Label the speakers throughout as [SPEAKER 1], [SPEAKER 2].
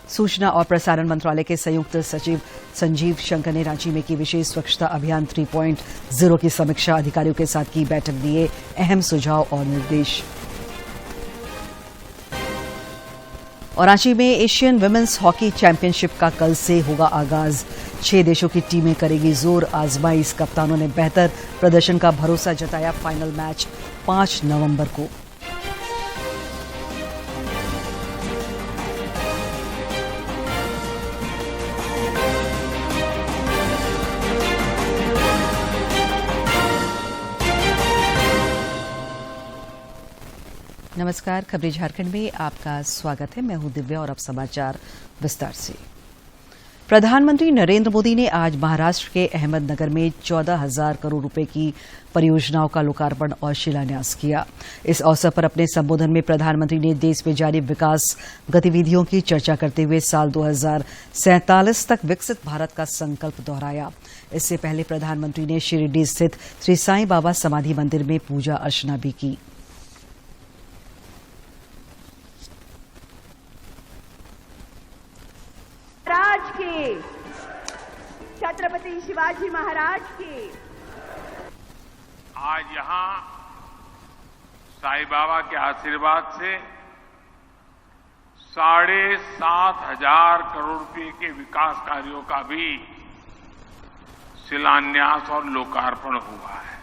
[SPEAKER 1] सूचना और प्रसारण मंत्रालय के संयुक्त सचिव संजीव शंकर ने रांची में की विशेष स्वच्छता अभियान 3.0 की समीक्षा। अधिकारियों के साथ की बैठक, दिए अहम सुझाव और निर्देश। और रांची में एशियन विमेंस हॉकी चैंपियनशिप का कल से होगा आगाज। 6 देशों की टीमें करेगी जोर आजमाइश। कप्तानों ने बेहतर प्रदर्शन का भरोसा जताया। फाइनल मैच 5 नवंबर को। नमस्कार, खबरें झारखंड में आपका स्वागत है। मैं हूं दिव्या और अब समाचार विस्तार से। प्रधानमंत्री नरेंद्र मोदी ने आज महाराष्ट्र के अहमदनगर में 14,000 करोड़ रुपए की परियोजनाओं का लोकार्पण और शिलान्यास किया। इस अवसर पर अपने संबोधन में प्रधानमंत्री ने देश में जारी विकास गतिविधियों की चर्चा करते हुए साल 2047 तक विकसित भारत का संकल्प दोहराया। इससे पहले प्रधानमंत्री ने शिरडी स्थित श्री साईं बाबा समाधि मंदिर में पूजा अर्चना भी की।
[SPEAKER 2] महाराज की, छत्रपति शिवाजी महाराज की।
[SPEAKER 3] आज यहां साईं बाबा के आशीर्वाद से 7,500 करोड़ रुपए के विकास कार्यों का भी शिलान्यास और लोकार्पण हुआ है।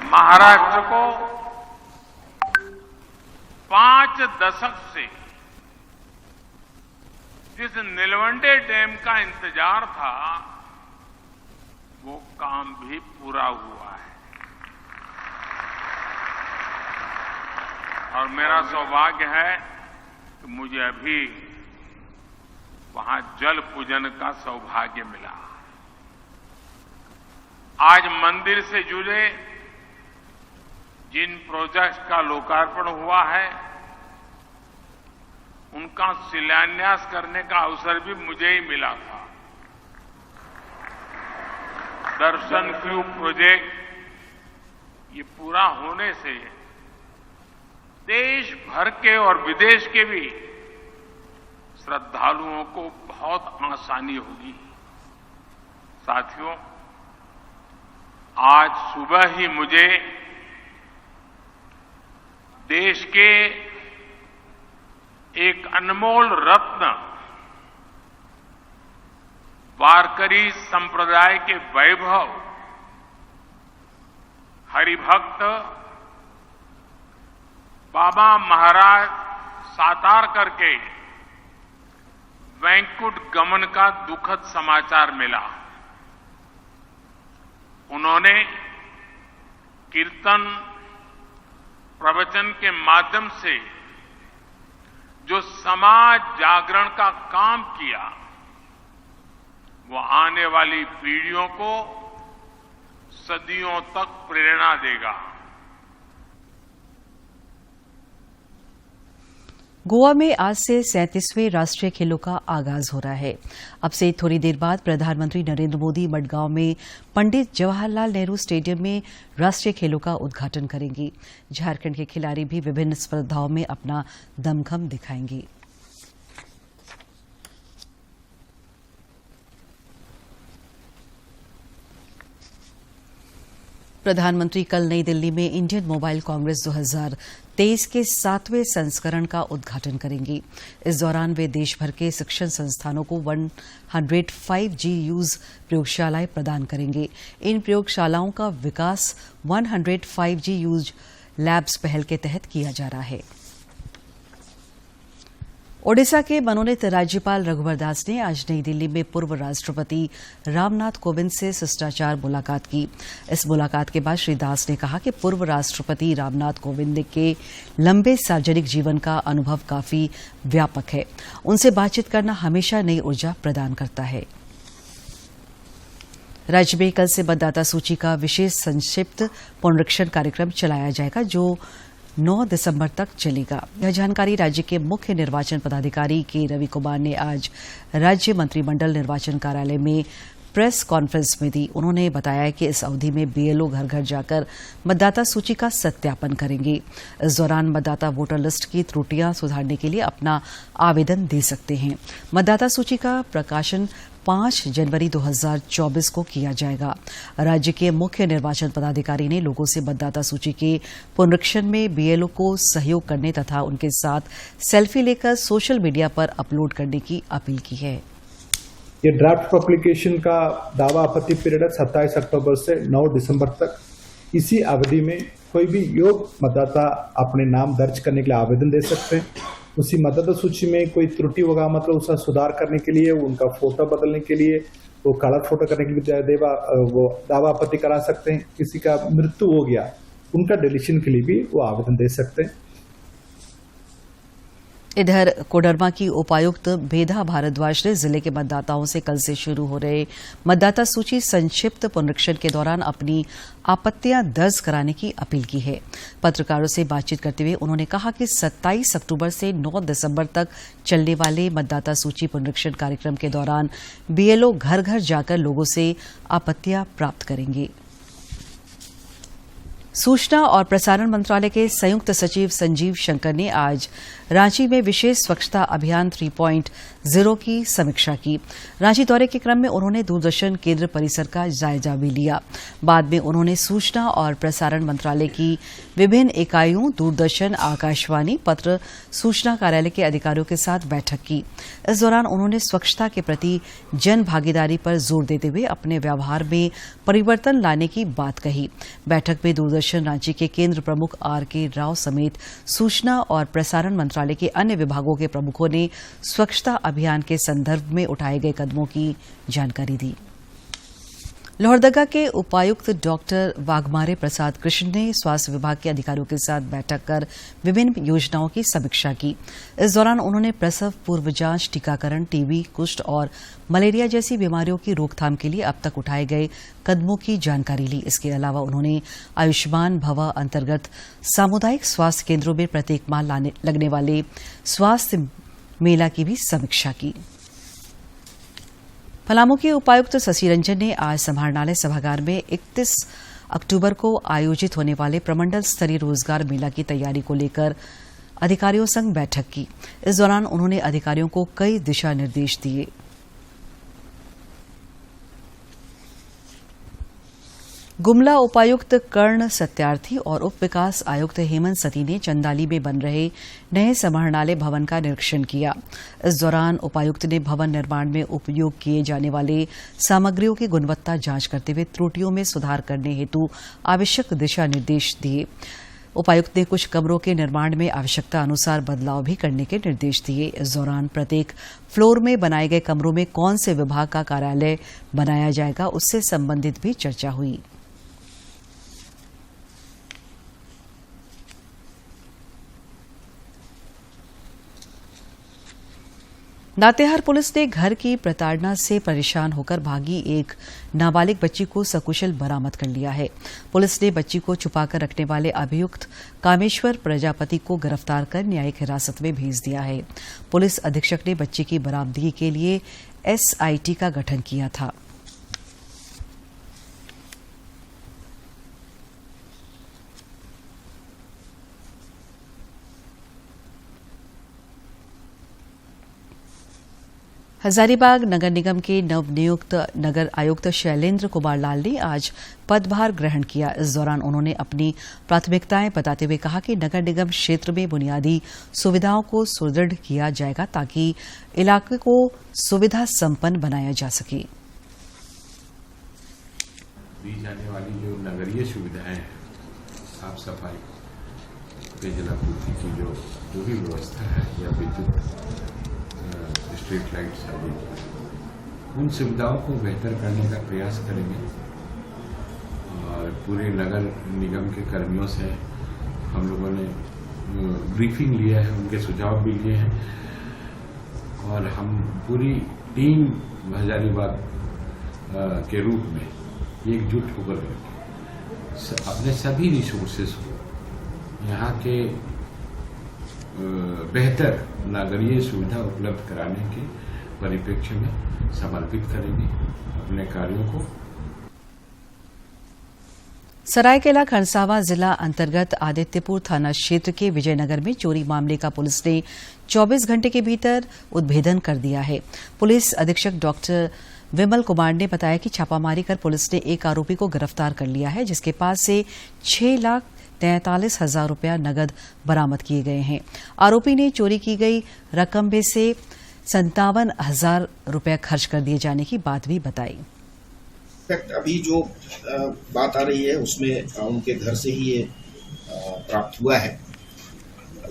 [SPEAKER 3] महाराष्ट्र को 5 दशक से जिस नीलवंडे डैम का इंतजार था, वो काम भी पूरा हुआ है। और मेरा सौभाग्य है कि मुझे अभी वहां जल पूजन का सौभाग्य मिला। आज मंदिर से जुड़े जिन प्रोजेक्ट्स का लोकार्पण हुआ है, उनका शिलान्यास करने का अवसर भी मुझे ही मिला था। दर्शन क्यूब प्रोजेक्ट ये पूरा होने से देश भर के और विदेश के भी श्रद्धालुओं को बहुत आसानी होगी। साथियों, आज सुबह ही मुझे देश के एक अनमोल रत्न वारकरी संप्रदाय के वैभव हरिभक्त बाबा महाराज सातारकर के वैकुंठ गमन का दुखद समाचार मिला। उन्होंने कीर्तन प्रवचन के माध्यम से जो समाज जागरण का काम किया, वो आने वाली पीढ़ियों को सदियों तक प्रेरणा देगा।
[SPEAKER 1] गोवा में आज से 37वें राष्ट्रीय खेलों का आगाज हो रहा है। अब से थोड़ी देर बाद प्रधानमंत्री नरेंद्र मोदी मडगांव में पंडित जवाहरलाल नेहरू स्टेडियम में राष्ट्रीय खेलों का उद्घाटन करेंगे। झारखंड के खिलाड़ी भी विभिन्न स्पर्धाओं में अपना दमखम दिखाएंगे। प्रधानमंत्री कल नई दिल्ली में इंडियन मोबाइल कांग्रेस 2023 के 7वें संस्करण का उद्घाटन करेंगी। इस दौरान वे देश भर के शिक्षण संस्थानों को 105G यूज प्रयोगशालाएं प्रदान करेंगे। इन प्रयोगशालाओं का विकास 105G यूज लैब्स पहल के तहत किया जा रहा है। ओडिशा के मनोनीत राज्यपाल रघुवर दास ने आज नई दिल्ली में पूर्व राष्ट्रपति रामनाथ कोविंद से शिष्टाचार मुलाकात की। इस मुलाकात के बाद श्री दास ने कहा कि पूर्व राष्ट्रपति रामनाथ कोविंद के लंबे सार्वजनिक जीवन का अनुभव काफी व्यापक है। उनसे बातचीत करना हमेशा नई ऊर्जा प्रदान करता है। राज्य में कल से मतदाता सूची का विशेष संक्षिप्त पुनरीक्षण कार्यक्रम चलाया जाएगा, जो 9 दिसंबर तक चलेगा। यह जानकारी राज्य के मुख्य निर्वाचन पदाधिकारी के रवि कुमार ने आज राज्य मंत्रिमंडल निर्वाचन कार्यालय में प्रेस कॉन्फ्रेंस में दी। उन्होंने बताया कि इस अवधि में बीएलओ घर घर जाकर मतदाता सूची का सत्यापन करेंगे। इस दौरान मतदाता वोटर लिस्ट की त्रुटियां सुधारने के लिए अपना आवेदन दे सकते हैं। मतदाता सूची का प्रकाशन 5 जनवरी 2024 को किया जाएगा। राज्य के मुख्य निर्वाचन पदाधिकारी ने लोगों से मतदाता सूची के पुनरीक्षण में बीएलओ को सहयोग करने तथा उनके साथ सेल्फी लेकर सोशल मीडिया पर अपलोड करने की अपील की है।
[SPEAKER 4] ये ड्राफ्ट पब्लिकेशन का दावा आपत्ति पीरियड है 27 अक्टूबर से 9 दिसंबर तक। इसी अवधि में कोई भी योग्य मतदाता अपने नाम दर्ज करने के लिए आवेदन दे सकते हैं। उसी मतदाता सूची में कोई त्रुटि होगा, मतलब उसका सुधार करने के लिए, उनका फोटो बदलने के लिए, वो कलर फोटो करने के लिए वो दावा आपत्ति करा सकते हैं। किसी का मृत्यु हो गया, उनका डिलीशन के लिए भी वो आवेदन दे सकते हैं।
[SPEAKER 1] इधर कोडरमा की उपायुक्त भेदा भारद्वाज ने जिले के मतदाताओं से कल से शुरू हो रहे मतदाता सूची संक्षिप्त पुनरीक्षण के दौरान अपनी आपत्तियां दर्ज कराने की अपील की है। पत्रकारों से बातचीत करते हुए उन्होंने कहा कि 27 अक्टूबर से 9 दिसंबर तक चलने वाले मतदाता सूची पुनरीक्षण कार्यक्रम के दौरान बीएलओ घर घर जाकर लोगों से आपत्तियां प्राप्त करेंगे। सूचना और प्रसारण मंत्रालय के संयुक्त सचिव संजीव शंकर ने आज रांची में विशेष स्वच्छता अभियान 3.0 की समीक्षा की। रांची दौरे के क्रम में उन्होंने दूरदर्शन केंद्र परिसर का जायजा भी लिया। बाद में उन्होंने सूचना और प्रसारण मंत्रालय की विभिन्न इकाइयों, दूरदर्शन, आकाशवाणी, पत्र सूचना कार्यालय के अधिकारियों के साथ बैठक की। इस दौरान उन्होंने स्वच्छता के प्रति जन भागीदारी पर जोर देते हुए अपने व्यवहार में परिवर्तन लाने की बात कही। बैठक में दूरदर्शन रांची के केंद्र प्रमुख आर.के. राव समेत सूचना और प्रसारण मंत्रालय के अन्य विभागों के प्रमुखों ने स्वच्छता अभियान के संदर्भ में उठाए गए कदमों की जानकारी दी। लोहरदगा के उपायुक्त डॉक्टर वाघमारे प्रसाद कृष्ण ने स्वास्थ्य विभाग के अधिकारियों के साथ बैठक कर विभिन्न योजनाओं की समीक्षा की। इस दौरान उन्होंने प्रसव पूर्व जांच, टीकाकरण, टीबी, कुष्ठ और मलेरिया जैसी बीमारियों की रोकथाम के लिए अब तक उठाए गए कदमों की जानकारी ली। इसके अलावा उन्होंने आयुष्मान भव अंतर्गत सामुदायिक स्वास्थ्य केंद्रों में प्रत्येक माह लगने वाले स्वास्थ्य मेला की भी समीक्षा की। पलामू के उपायुक्त शशि रंजन ने आज समाहरणालय सभागार में 31 अक्टूबर को आयोजित होने वाले प्रमंडल स्तरीय रोजगार मेला की तैयारी को लेकर अधिकारियों संग बैठक की। इस दौरान उन्होंने अधिकारियों को कई दिशा निर्देश दिए। गुमला उपायुक्त कर्ण सत्यार्थी और उप विकास आयुक्त हेमंत सती ने चंदाली में बन रहे नए समाहरणालय भवन का निरीक्षण किया। इस दौरान उपायुक्त ने भवन निर्माण में उपयोग किए जाने वाले सामग्रियों की गुणवत्ता जांच करते हुए त्रुटियों में सुधार करने हेतु आवश्यक दिशा निर्देश दिए। उपायुक्त ने कुछ कमरों के निर्माण में आवश्यकता अनुसार बदलाव भी करने के निर्देश दिए। इस दौरान प्रत्येक फ्लोर में बनाए गए कमरों में कौन से विभाग का कार्यालय बनाया जाएगा, उससे संबंधित भी चर्चा हुई। लातेहार पुलिस ने घर की प्रताड़ना से परेशान होकर भागी एक नाबालिग बच्ची को सकुशल बरामद कर लिया है। पुलिस ने बच्ची को छुपाकर रखने वाले अभियुक्त कामेश्वर प्रजापति को गिरफ्तार कर न्यायिक हिरासत में भेज दिया है। पुलिस अधीक्षक ने बच्ची की बरामदगी के लिए एसआईटी का गठन किया था। हजारीबाग नगर निगम के नवनियुक्त नगर आयुक्त शैलेंद्र कुमार लाल ने आज पदभार ग्रहण किया। इस दौरान उन्होंने अपनी प्राथमिकताएं बताते हुए कहा कि नगर निगम क्षेत्र में बुनियादी सुविधाओं को सुदृढ़ किया जाएगा ताकि इलाके को सुविधा संपन्न बनाया जा सके।
[SPEAKER 5] दी जाने वाली जो नगरीय सुविधाएं हैं, साफ सफाई, पेयजल आपूर्ति की जो भी व्यवस्था है या विद्युत स्ट्रीट लाइट्स आदि, उन सुविधाओं को बेहतर करने का प्रयास करेंगे। और पूरे नगर निगम के कर्मियों से हम लोगों ने ब्रीफिंग लिया है, उनके सुझाव भी लिए हैं और हम पूरी टीम हजारीबाग के रूप में एकजुट होकर अपने सभी रिसोर्सेस को यहाँ के बेहतर नागरिक सुविधा उपलब्ध कराने के परिप्रेक्ष्य में समर्पित करेंगे अपने कार्यों को।
[SPEAKER 1] सरायकेला खरसावां जिला अंतर्गत आदित्यपुर थाना क्षेत्र के विजयनगर में चोरी मामले का पुलिस ने 24 घंटे के भीतर उद्भेदन कर दिया है। पुलिस अधीक्षक डॉक्टर विमल कुमार ने बताया कि छापामारी कर पुलिस ने एक आरोपी को गिरफ्तार कर लिया है, जिसके पास से 6,43,000 रुपया नगद बरामद किए गए हैं। आरोपी ने चोरी की गई रकम में से 57,000 रुपया खर्च कर दिए जाने की बात भी बताई।
[SPEAKER 6] अभी जो बात आ रही है उसमें उनके घर से ही ये प्राप्त हुआ है।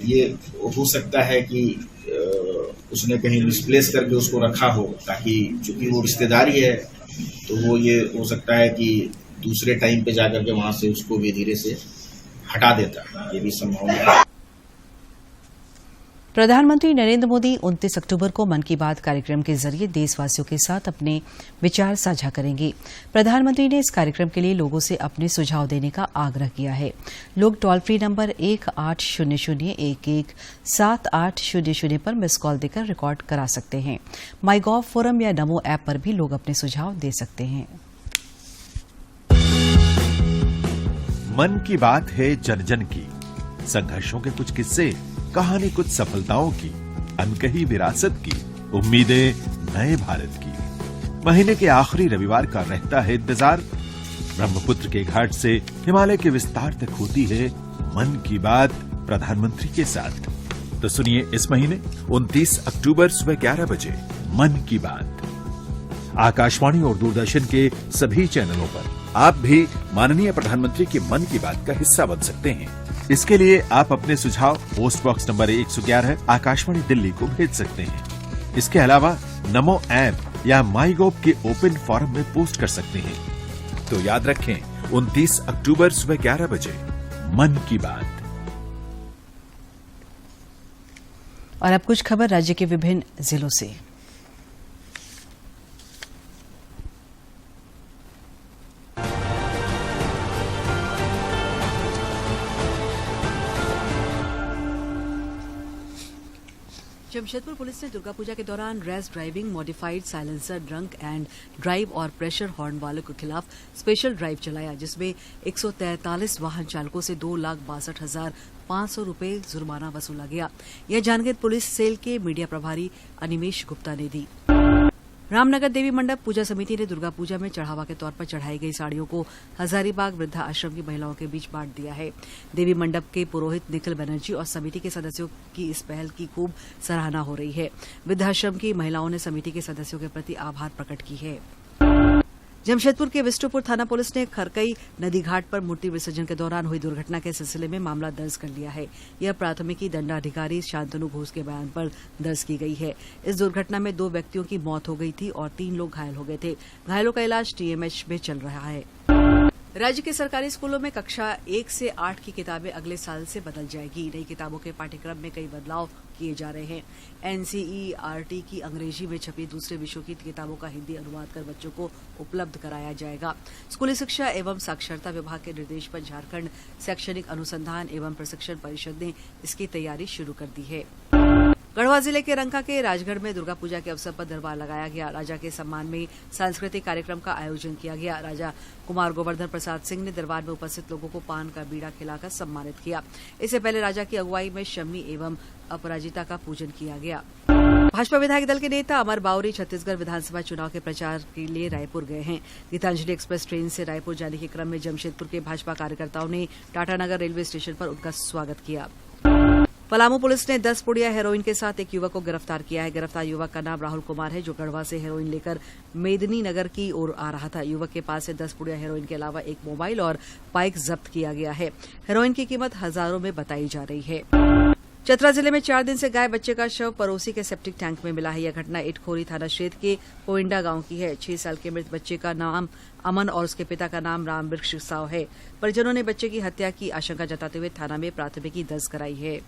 [SPEAKER 6] ये हो सकता है कि उसने कहीं मिसप्लेस करके उसको रखा हो, ताकि चूंकि वो रिश्तेदारी है तो वो ये हो सकता है कि दूसरे टाइम पे जाकर के वहां से उसको भी धीरे से हटा देता, ये भी संभावना है।
[SPEAKER 1] प्रधानमंत्री नरेंद्र मोदी 29 अक्टूबर को मन की बात कार्यक्रम के जरिए देशवासियों के साथ अपने विचार साझा करेंगे। प्रधानमंत्री ने इस कार्यक्रम के लिए लोगों से अपने सुझाव देने का आग्रह किया है। लोग टोल फ्री नंबर 1800-117800 पर मिस कॉल देकर रिकॉर्ड करा सकते हैं। माईगॉव फोरम या नमो ऐप पर भी लोग अपने सुझाव दे सकते हैं।
[SPEAKER 7] मन की बात है जन जन की, संघर्षों के कुछ किस्से, कहानी कुछ सफलताओं की, अनकही विरासत की, उम्मीदें नए भारत की। महीने के आखिरी रविवार का रहता है इंतजार। ब्रह्मपुत्र के घाट से हिमालय के विस्तार तक होती है मन की बात प्रधानमंत्री के साथ। तो सुनिए इस महीने 29 अक्टूबर सुबह 11 बजे मन की बात। आकाशवाणी और दूरदर्शन के सभी चैनलों पर आप भी माननीय प्रधानमंत्री के मन की बात का हिस्सा बन सकते हैं। इसके लिए आप अपने सुझाव post box number 111 Akashvani Delhi को भेज सकते हैं। इसके अलावा नमो ऐप या माईगोव के ओपन फोरम में पोस्ट कर सकते हैं। तो याद रखें 29 अक्टूबर सुबह 11 बजे मन की बात।
[SPEAKER 1] और अब कुछ खबर राज्य के विभिन्न जिलों से। जमशेदपुर पुलिस ने दुर्गा पूजा के दौरान rash driving, modified silencer, drunk and drive और प्रेशर हॉर्न वालों के खिलाफ स्पेशल ड्राइव चलाया, जिसमें 143 वाहन चालकों से 2,62,500 रुपये जुर्माना वसूला गया। यह जानकारी पुलिस सेल के मीडिया प्रभारी अनिमेश गुप्ता ने दी। रामनगर देवी मंडप पूजा समिति ने दुर्गा पूजा में चढ़ावा के तौर पर चढ़ाई गई साड़ियों को हजारीबाग वृद्धा आश्रम की महिलाओं के बीच बांट दिया है। देवी मंडप के पुरोहित निखिल बनर्जी और समिति के सदस्यों की इस पहल की खूब सराहना हो रही है। वृद्धाश्रम की महिलाओं ने समिति के सदस्यों के प्रति आभार प्रकट की है। जमशेदपुर के विष्णुपुर थाना पुलिस ने खरकई नदी घाट पर मूर्ति विसर्जन के दौरान हुई दुर्घटना के सिलसिले में मामला दर्ज कर लिया है। यह प्राथमिकी दंडाधिकारी शांतनु घोष के बयान पर दर्ज की गई है। इस दुर्घटना में 2 व्यक्तियों की मौत हो गई थी और 3 लोग घायल हो गए थे। घायलों का इलाज टीएमएच में चल रहा है। राज्य के सरकारी स्कूलों में कक्षा 1 से 8 की किताबें अगले साल से बदल जाएगी। नई किताबों के पाठ्यक्रम में कई बदलाव किए जा रहे हैं। एनसीईआरटी की अंग्रेजी में छपी दूसरे विषयों की किताबों का हिंदी अनुवाद कर बच्चों को उपलब्ध कराया जाएगा। स्कूली शिक्षा एवं साक्षरता विभाग के निर्देश पर झारखंड शैक्षणिक अनुसंधान एवं प्रशिक्षण परिषद ने इसकी तैयारी शुरू कर दी है। गढ़वा जिले के रंका के राजगढ़ में दुर्गा पूजा के अवसर पर दरबार लगाया गया। राजा के सम्मान में सांस्कृतिक कार्यक्रम का आयोजन किया गया। राजा कुमार गोवर्धन प्रसाद सिंह ने दरबार में उपस्थित लोगों को पान का बीड़ा खिलाकर सम्मानित किया। इससे पहले राजा की अगुवाई में शम्मी एवं अपराजिता का पूजन किया गया। भाजपा विधायक दल के नेता अमर बाउरी छत्तीसगढ़ विधानसभा चुनाव के प्रचार के लिए रायपुर गए हैं। गीतांजलि एक्सप्रेस ट्रेन से रायपुर जाने के क्रम में जमशेदपुर के भाजपा कार्यकर्ताओं ने टाटानगर रेलवे स्टेशन पर उनका स्वागत किया। पलामू पुलिस ने 10 पुड़िया हेरोइन के साथ एक युवक को गिरफ्तार किया है। गिरफ्तार युवक का नाम राहुल कुमार है, जो गढ़वा से हेरोइन लेकर मेदिनी नगर की ओर आ रहा था। युवक के पास से 10 पुड़िया हेरोइन के अलावा एक मोबाइल और बाइक जब्त किया गया है। हेरोइन की कीमत हजारों में बताई जा रही है। चतरा जिले में 4 दिन से गाय बच्चे का शव पड़ोसी के सेप्टिक टैंक में मिला है। यह घटना इटखोरी थाना क्षेत्र के कोइंडा गांव की है। 6 साल के मृत बच्चे का नाम अमन और उसके पिता का नाम रामवृक्ष साव है। परिजनों ने बच्चे की हत्या की आशंका जताते हुए थाना में प्राथमिकी दर्ज कराई है।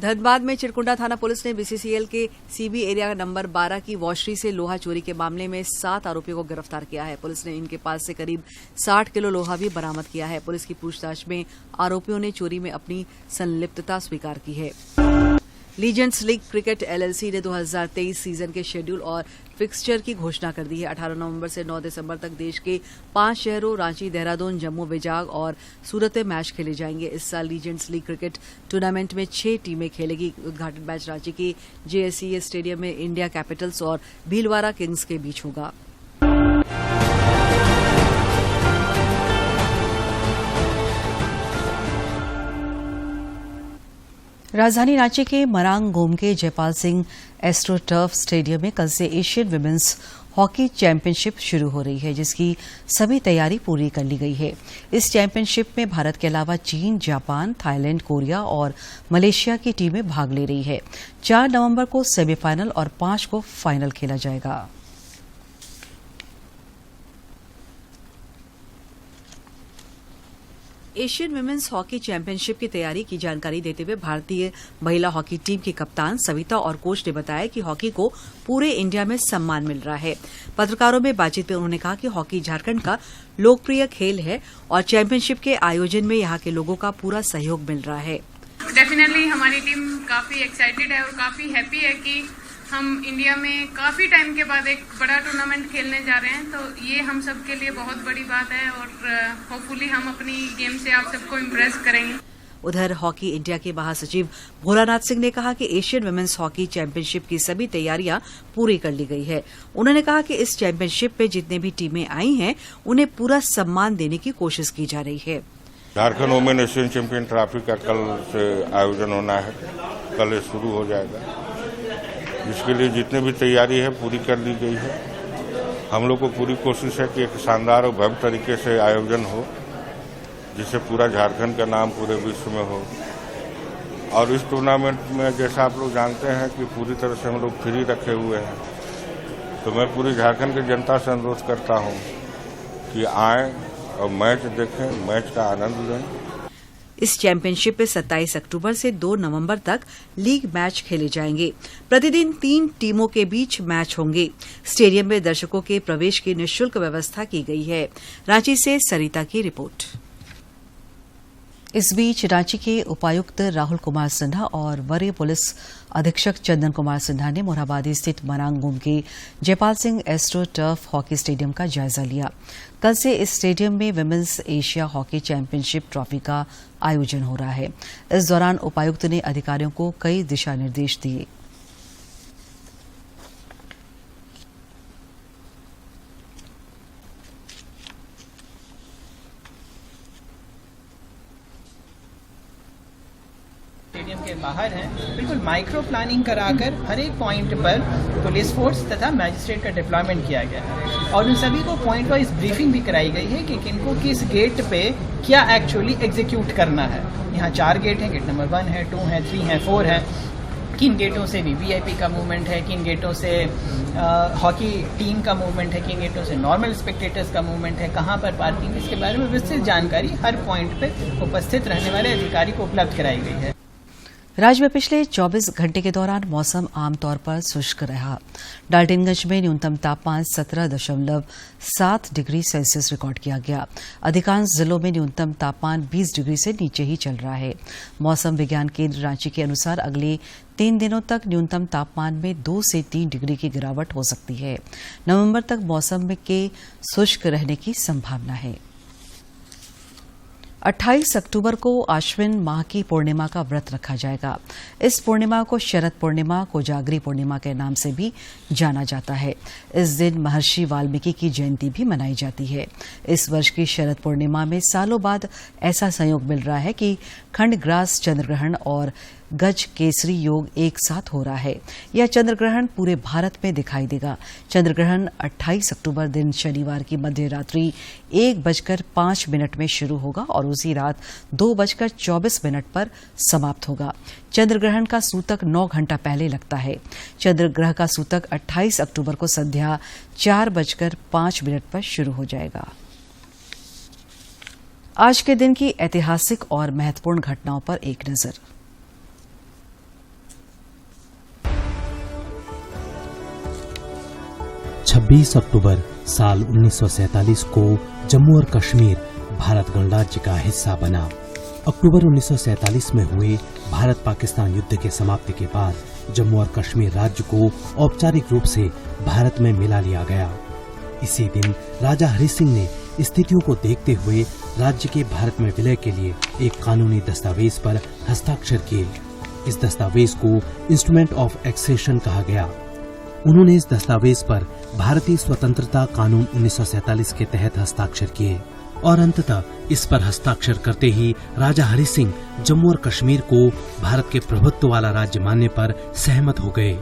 [SPEAKER 1] धनबाद में चिरकुंडा थाना पुलिस ने बीसीसीएल के सीबी एरिया नंबर 12 की वॉशरी से लोहा चोरी के मामले में 7 आरोपियों को गिरफ्तार किया है। पुलिस ने इनके पास से करीब 60 किलो लोहा भी बरामद किया है। पुलिस की पूछताछ में आरोपियों ने चोरी में अपनी संलिप्तता स्वीकार की है। लीजेंड्स लीग क्रिकेट एलएलसी ने 2023 सीजन के शेड्यूल और फिक्सचर की घोषणा कर दी है। 18 नवंबर से 9 दिसंबर तक देश के 5 शहरों रांची, देहरादून, जम्मू, विजाग और सूरत में मैच खेले जाएंगे। इस साल लीजेंड्स लीग क्रिकेट टूर्नामेंट में 6 टीमें खेलेगी। उद्घाटन मैच रांची के जेएससीए स्टेडियम में इंडिया कैपिटल्स और भीलवाड़ा किंग्स के बीच होगा। राजधानी रांची के मरांग गोम के Jaipal Singh astro turf stadium में कल से एशियन विमेंस हॉकी चैंपियनशिप शुरू हो रही है, जिसकी सभी तैयारी पूरी कर ली गई है। इस चैंपियनशिप में भारत के अलावा चीन, जापान, थाईलैंड, कोरिया और मलेशिया की टीमें भाग ले रही है। 4 नवंबर को सेमीफाइनल और 5 को फाइनल खेला जाएगा। एशियन विमेंस हॉकी चैंपियनशिप की तैयारी की जानकारी देते हुए भारतीय महिला हॉकी टीम की कप्तान सविता और कोच ने बताया कि हॉकी को पूरे इंडिया में सम्मान मिल रहा है। पत्रकारों में बातचीत में उन्होंने कहा कि हॉकी झारखंड का लोकप्रिय खेल है और चैंपियनशिप के आयोजन में यहां के लोगों का पूरा सहयोग मिल रहा है।
[SPEAKER 8] डेफिनेटली हमारी टीम काफी एक्साइटेड है और काफी हैप्पी है कि हम इंडिया में काफी टाइम के बाद एक बड़ा टूर्नामेंट खेलने जा रहे हैं, तो ये हम सब के लिए बहुत बड़ी बात है और होपफुली हम अपनी गेम से आप सबको इम्प्रेस करेंगे।
[SPEAKER 1] उधर हॉकी इंडिया के महासचिव भोलानाथ सिंह ने कहा कि एशियन विमेंस हॉकी चैंपियनशिप की सभी तैयारियां पूरी कर ली गई है। उन्होंने कहा कि इस चैंपियनशिप में जितने भी टीमें आई हैं, उन्हें पूरा सम्मान देने की कोशिश की जा रही है।
[SPEAKER 9] Jharkhand women Asian champion trophy का कल से आयोजन होना है, कल शुरू हो जाएगा। इसके लिए जितनी भी तैयारी है पूरी कर ली गई है। हम लोग को पूरी कोशिश है कि एक शानदार और भव्य तरीके से आयोजन हो, जिससे पूरा झारखंड का नाम पूरे विश्व में हो। और इस टूर्नामेंट में जैसा आप लोग जानते हैं कि पूरी तरह से हम लोग फ्री रखे हुए हैं, तो मैं पूरी झारखंड की जनता से अनुरोध करता हूं कि आएं और मैच देखें, मैच का आनंद लें।
[SPEAKER 1] इस चैंपियनशिप में 27 अक्टूबर से 2 नवंबर तक लीग मैच खेले जाएंगे। प्रतिदिन 3 टीमों के बीच मैच होंगे। स्टेडियम में दर्शकों के प्रवेश की निःशुल्क व्यवस्था की गई है। रांची से सरिता की रिपोर्ट। इस बीच रांची के उपायुक्त राहुल कुमार सिन्हा और वरीय पुलिस अधीक्षक चंदन कुमार सिन्हा ने मोरहाबादी स्थित मरांग गोम के Jaipal Singh astro turf hockey stadium का जायजा लिया। कल से इस स्टेडियम में women's Asia hockey championship trophy का आयोजन हो रहा है। इस दौरान उपायुक्त ने अधिकारियों को कई दिशा निर्देश दिए।
[SPEAKER 10] स्टेडियम के बाहर हैं, बिल्कुल माइक्रो प्लानिंग कराकर हर एक पॉइंट पर पुलिस फोर्स तथा मैजिस्ट्रेट का डिप्लॉयमेंट किया गया है और उन सभी को पॉइंट वाइज ब्रीफिंग भी कराई गई है कि किनको किस गेट पे क्या एक्चुअली एग्जीक्यूट करना है। यहाँ 4 गेट हैं, गेट नंबर 1 है, 2 है, 3 है, 4 है। किन गेटों से वीवीआईपी का मूवमेंट है, किन गेटों से हॉकी टीम का मूवमेंट है, किन गेटों से नॉर्मल स्पेक्टेटर्स का मूवमेंट है, कहाँ पर पार्किंग, इसके बारे में विस्तृत जानकारी हर पॉइंट पे उपस्थित रहने वाले अधिकारी को उपलब्ध कराई गई है।
[SPEAKER 1] राज्य में पिछले 24 घंटे के दौरान मौसम आमतौर पर शुष्क रहा। डाल्टनगंज में न्यूनतम तापमान 17.7 डिग्री सेल्सियस रिकॉर्ड किया गया। अधिकांश जिलों में न्यूनतम तापमान 20 डिग्री से नीचे ही चल रहा है। मौसम विज्ञान केंद्र रांची के अनुसार अगले 3 दिनों तक न्यूनतम तापमान में 2 से 3 डिग्री की गिरावट हो सकती है। नवंबर तक मौसम के शुष्क रहने की संभावना है। 28 अक्टूबर को आश्विन माह की पूर्णिमा का व्रत रखा जाएगा। इस पूर्णिमा को शरद पूर्णिमा, कोजागरी पूर्णिमा के नाम से भी जाना जाता है। इस दिन महर्षि वाल्मीकि की जयंती भी मनाई जाती है। इस वर्ष की शरद पूर्णिमा में सालों बाद ऐसा संयोग मिल रहा है कि खंडग्रास चंद्रग्रहण और गज केसरी योग एक साथ हो रहा है। यह चंद्रग्रहण पूरे भारत में दिखाई देगा। चंद्रग्रहण 28 अक्टूबर दिन शनिवार की मध्य रात्रि 1:05 में शुरू होगा और उसी रात 2:24 पर समाप्त होगा। चंद्रग्रहण का सूतक 9 घंटा पहले लगता है। चंद्रग्रहण का सूतक 28 अक्टूबर को संध्या 4:05 पर शुरू हो जाएगा। आज के दिन की ऐतिहासिक और महत्वपूर्ण घटनाओं पर एक नजर।
[SPEAKER 11] 26 अक्टूबर साल 1947 को जम्मू और कश्मीर भारत गणराज्य का हिस्सा बना। अक्टूबर 1947 में हुए भारत पाकिस्तान युद्ध के समाप्ति के बाद जम्मू और कश्मीर राज्य को औपचारिक रूप से भारत में मिला लिया गया। इसी दिन राजा हरि सिंह ने स्थितियों को देखते हुए राज्य के भारत में विलय के लिए एक कानूनी दस्तावेज पर हस्ताक्षर किए। इस दस्तावेज को इंस्ट्रूमेंट ऑफ एक्सेशन कहा गया। उन्होंने इस दस्तावेज पर भारतीय स्वतंत्रता कानून 1947 के तहत हस्ताक्षर किए और अंततः इस पर हस्ताक्षर करते ही राजा हरि सिंह जम्मू और कश्मीर को भारत के प्रभुत्व वाला राज्य मानने पर सहमत हो गए।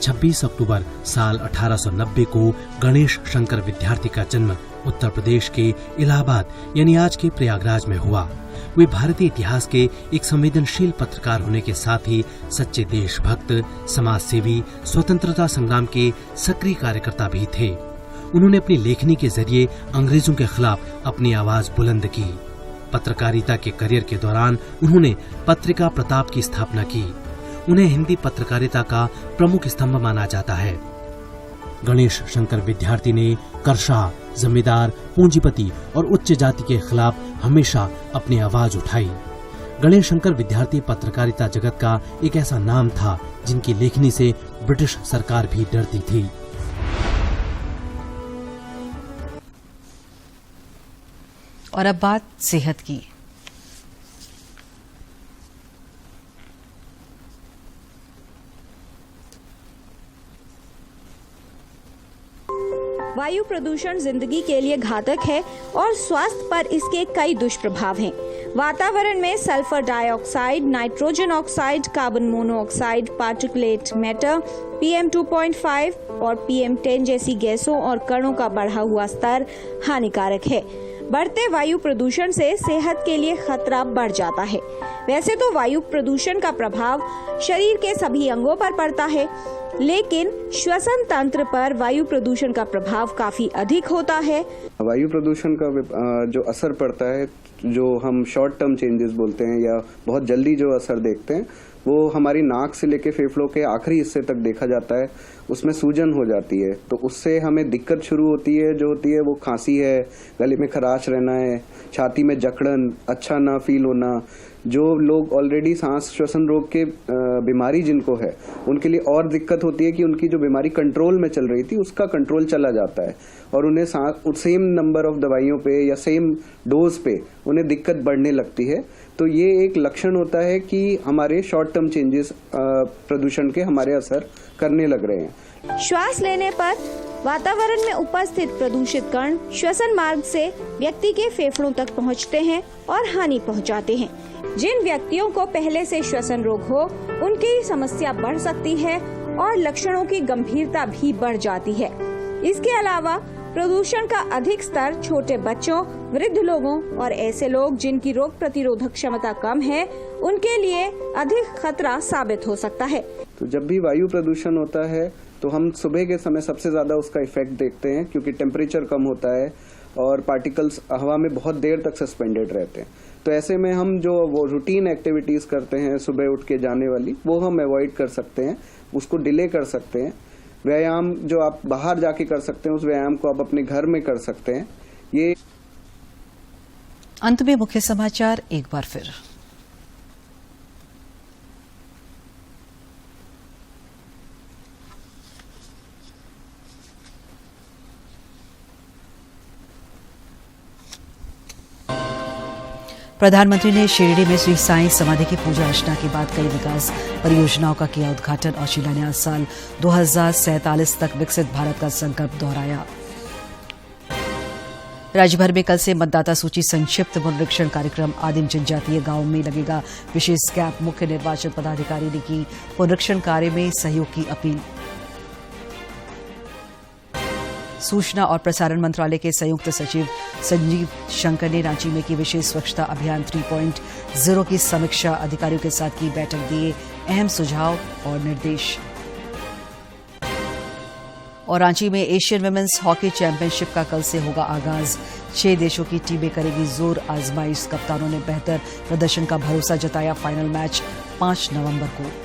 [SPEAKER 11] 26 अक्टूबर साल 1890 को गणेश शंकर विद्यार्थी का जन्म उत्तर प्रदेश के इलाहाबाद यानी आज के प्रयागराज में हुआ। वे भारतीय इतिहास के एक संवेदनशील पत्रकार होने के साथ ही सच्चे देशभक्त, समाज सेवी, स्वतंत्रता संग्राम के सक्रिय कार्यकर्ता भी थे। उन्होंने अपनी लेखनी के जरिए अंग्रेजों के खिलाफ अपनी आवाज बुलंद की। पत्रकारिता के करियर के दौरान उन्होंने पत्रिका प्रताप की स्थापना की। उन्हें हिंदी पत्रकारिता का प्रमुख स्तंभ माना जाता है। गणेश शंकर विद्यार्थी ने करशाह, जमींदार, पूंजीपति और उच्च जाति के खिलाफ हमेशा अपनी आवाज उठाई। गणेश शंकर विद्यार्थी पत्रकारिता जगत का एक ऐसा नाम था जिनकी लेखनी से ब्रिटिश सरकार भी डरती थी।
[SPEAKER 1] और अब बात सेहत की।
[SPEAKER 12] वायु प्रदूषण जिंदगी के लिए घातक है और स्वास्थ्य पर इसके कई दुष्प्रभाव हैं। वातावरण में sulphur dioxide, nitrogen oxide, carbon monoxide, particulate matter, PM 2.5 और PM 10 जैसी गैसों और कणों का बढ़ा हुआ स्तर हानिकारक है। बढ़ते वायु प्रदूषण से सेहत के लिए खतरा बढ़ जाता है। वैसे तो वायु प्रदूषण का प्रभाव शरीर के सभी अंगों पर पड़ता है, लेकिन श्वसन तंत्र पर वायु प्रदूषण का प्रभाव काफी अधिक होता है।
[SPEAKER 13] वायु प्रदूषण का जो असर पड़ता है, जो हम शॉर्ट टर्म चेंजेस बोलते हैं या बहुत जल्दी जो असर देखते हैं, वो हमारी नाक से लेके फेफड़ों के आखिरी हिस्से तक देखा जाता है। उसमें सूजन हो जाती है, तो उससे हमें दिक्कत शुरू होती है। जो होती है वो खांसी है, गले में खराश रहना है, छाती में जकड़न, अच्छा ना फील होना। जो लोग ऑलरेडी सांस श्वसन रोग के बीमारी जिनको है, उनके लिए और दिक्कत होती है कि उनकी जो बीमारी कंट्रोल में चल रही थी उसका कंट्रोल चला जाता है और उन्हें सेम नंबर ऑफ दवाइयों पे या सेम डोज पे उन्हें दिक्कत बढ़ने लगती है। तो ये एक लक्षण होता है कि हमारे शॉर्ट टर्म चेंजेस प्रदूषण के हमारे असर करने लग रहे हैं।
[SPEAKER 12] श्वास लेने पर वातावरण में उपस्थित प्रदूषित कण श्वसन मार्ग से व्यक्ति के फेफड़ों तक पहुंचते हैं और हानि पहुंचाते हैं। जिन व्यक्तियों को पहले से श्वसन रोग हो, उनकी समस्या बढ़ सकती है और लक्षणों की गंभीरता भी बढ़ जाती है। इसके अलावा प्रदूषण का अधिक स्तर छोटे बच्चों, वृद्ध लोगों और ऐसे लोग जिनकी रोग प्रतिरोधक क्षमता कम है, उनके लिए अधिक खतरा साबित हो सकता है।
[SPEAKER 13] तो जब भी वायु प्रदूषण होता है तो हम सुबह के समय सबसे ज्यादा उसका इफेक्ट देखते हैं, क्योंकि टेम्परेचर कम होता है और पार्टिकल्स हवा में बहुत देर तक सस्पेंडेड रहते हैं। तो ऐसे में हम जो वो रूटीन एक्टिविटीज करते हैं सुबह उठ के जाने वाली, वो हम अवॉइड कर सकते हैं, उसको डिले कर सकते हैं। व्यायाम जो आप बाहर जाके कर सकते हैं, उस व्यायाम को आप अपने घर में कर सकते हैं। ये
[SPEAKER 1] अंत में मुख्य समाचार एक बार फिर। प्रधानमंत्री ने शिरडी में श्री साईं समाधि की पूजा अर्चना के बाद कई विकास परियोजनाओं का किया उद्घाटन और शिलान्यास। साल 2047 तक विकसित भारत का संकल्प दोहराया। राज्य भर में कल से मतदाता सूची संक्षिप्त पुनरीक्षण कार्यक्रम। आदिम जनजातीय गांवों में लगेगा विशेष कैंप। मुख्य निर्वाचन पदाधिकारी ने की पुनरीक्षण कार्य में सहयोग की अपील। सूचना और प्रसारण मंत्रालय के संयुक्त सचिव संजीव शंकर ने रांची में की विशेष स्वच्छता अभियान 3.0 की समीक्षा। अधिकारियों के साथ की बैठक, दिए अहम सुझाव और निर्देश। और रांची में एशियन विमेंस हॉकी चैंपियनशिप का कल से होगा आगाज। 6 देशों की टीमें करेगी जोर आजमाइश। कप्तानों ने बेहतर प्रदर्शन का भरोसा जताया। फाइनल मैच 5 नवंबर को।